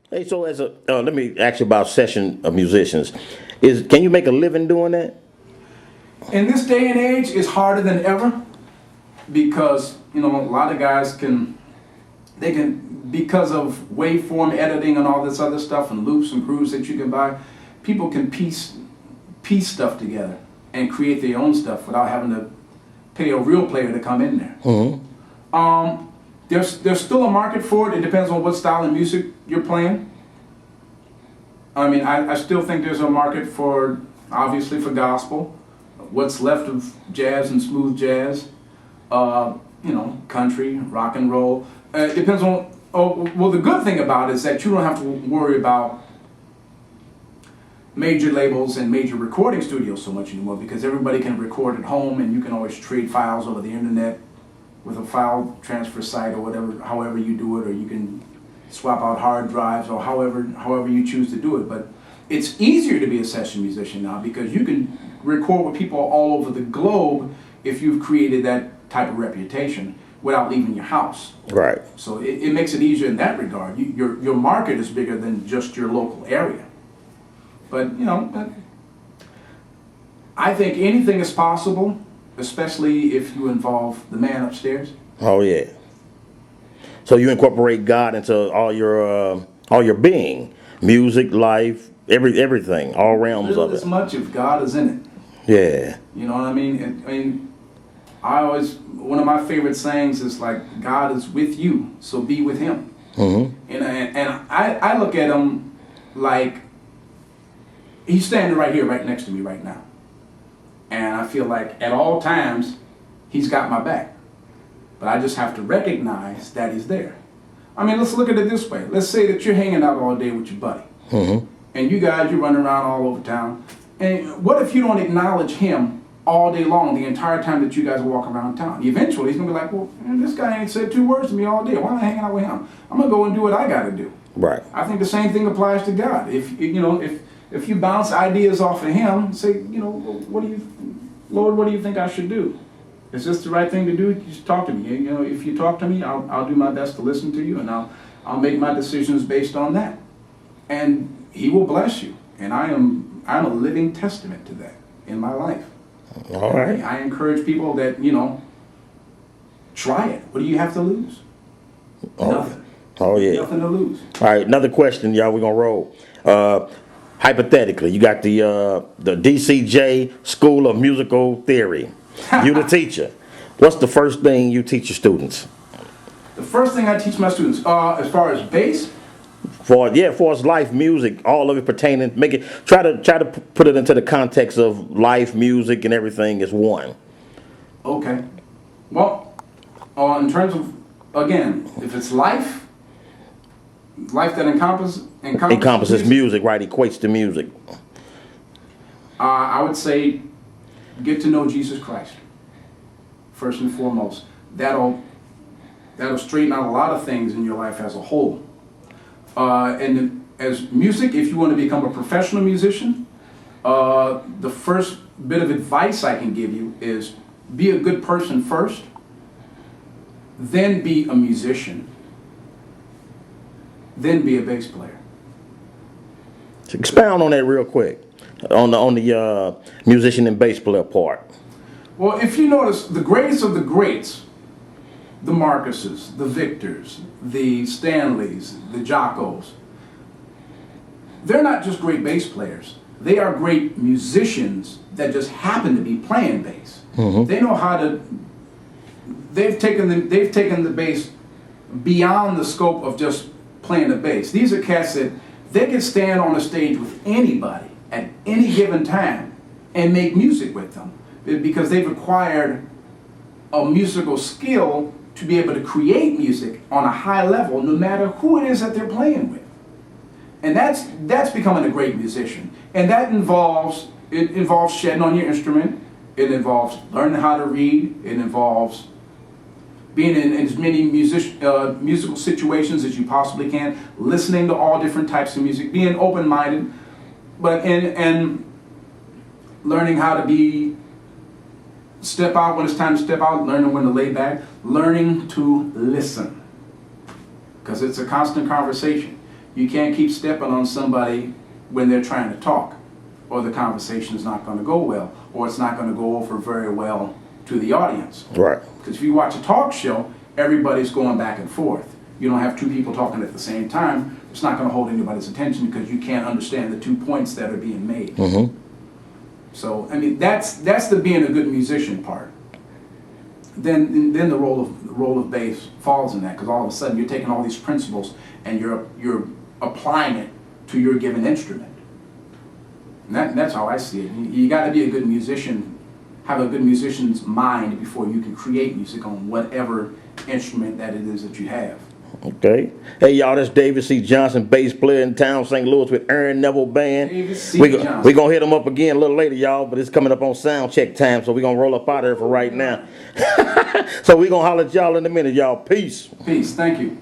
Hey, so as a let me ask you about session musicians. Can you make a living doing that? In this day and age, it's harder than ever because a lot of guys because of waveform editing and all this other stuff and loops and grooves that you can buy, people can piece stuff together and create their own stuff without having to pay a real player to come in there. Mm-hmm. There's still a market for it. It depends on what style of music you're playing. I mean, I still think there's a market for, obviously, for gospel. What's left of jazz and smooth jazz, country, rock and roll. It depends on, well, the good thing about it is that you don't have to worry about major labels and major recording studios so much anymore because everybody can record at home and you can always trade files over the internet with a file transfer site or whatever, however you do it, or you can swap out hard drives or however you choose to do it. But it's easier to be a session musician now because you can record with people all over the globe if you've created that type of reputation without leaving your house. Right. So it makes it easier in that regard. Your market is bigger than just your local area. But, I think anything is possible, especially if you involve the man upstairs. Oh yeah. So you incorporate God into all your being, music, life, everything, all realms of it. As much if God is in it. Yeah. You know what I mean? One of my favorite sayings is like, God is with you, so be with him. Mm-hmm. And I look at him like he's standing right here, right next to me right now. And I feel like at all times, he's got my back. But I just have to recognize that he's there. I mean, let's look at it this way. Let's say that you're hanging out all day with your buddy. Mm-hmm. And you guys, you're running around all over town. And what if you don't acknowledge him all day long, the entire time that you guys walk around town? Eventually, he's going to be like, well, man, this guy ain't said 2 words to me all day. Why am I hanging out with him? I'm going to go and do what I got to do. Right. I think the same thing applies to God. If you bounce ideas off of him, say, Lord, what do you think I should do? Is this the right thing to do? Just talk to me. If you talk to me, I'll do my best to listen to you, and I'll make my decisions based on that. And he will bless you. And I'm a living testament to that in my life. All right. I encourage people that, try it. What do you have to lose? Nothing. Oh yeah. Nothing to lose. All right, another question, y'all. We're gonna roll. Hypothetically, you got the DCJ School of Musical Theory. You the teacher. What's the first thing you teach your students? The first thing I teach my students, as far as bass, For as life music, all of it pertaining, try to put it into the context of life music and everything as one. okay. Well, in terms of, again, if it's life that Encompasses music, right? Equates to music. I would say get to know Jesus Christ first and foremost. That'll straighten out a lot of things in your life as a whole. And as music, if you want to become a professional musician, the first bit of advice I can give you is be a good person first, then be a musician, then be a bass player. Expound on that real quick, on the musician and bass player part. Well, if you notice, the greatest of the greats, the Marcuses, the Victors, the Stanleys, the Jaccos, they're not just great bass players. They are great musicians that just happen to be playing bass. Mm-hmm. They know how to. They've taken the bass beyond the scope of just playing the bass. These are cats that they can stand on a stage with anybody at any given time and make music with them because they've acquired a musical skill to be able to create music on a high level no matter who it is that they're playing with. And that's becoming a great musician. And that involves shedding on your instrument. It involves learning how to read. It involves being in as many musical situations as you possibly can, listening to all different types of music, being open-minded, and learning how to step out when it's time to step out, learning when to lay back, learning to listen, because it's a constant conversation. You can't keep stepping on somebody when they're trying to talk, or the conversation is not going to go well, or it's not going to go over very well to the audience. Right. Because if you watch a talk show, everybody's going back and forth. You don't have two people talking at the same time. It's not going to hold anybody's attention because you can't understand the 2 points that are being made. Mm-hmm. So, I mean, that's the being a good musician part. Then the role of bass falls in that, because all of a sudden you're taking all these principles and you're applying it to your given instrument. And that's how I see it. You got to be a good musician, have a good musician's mind before you can create music on whatever instrument that it is that you have. Okay. Hey, y'all, that's David C. Johnson, bass player in town, St. Louis with Aaron Neville Band. David C. We're Johnson. going to hit him up again a little later, y'all, but it's coming up on sound check time, so we're going to roll up out of here for right now. So we're going to holler at y'all in a minute, y'all. Peace. Peace. Thank you.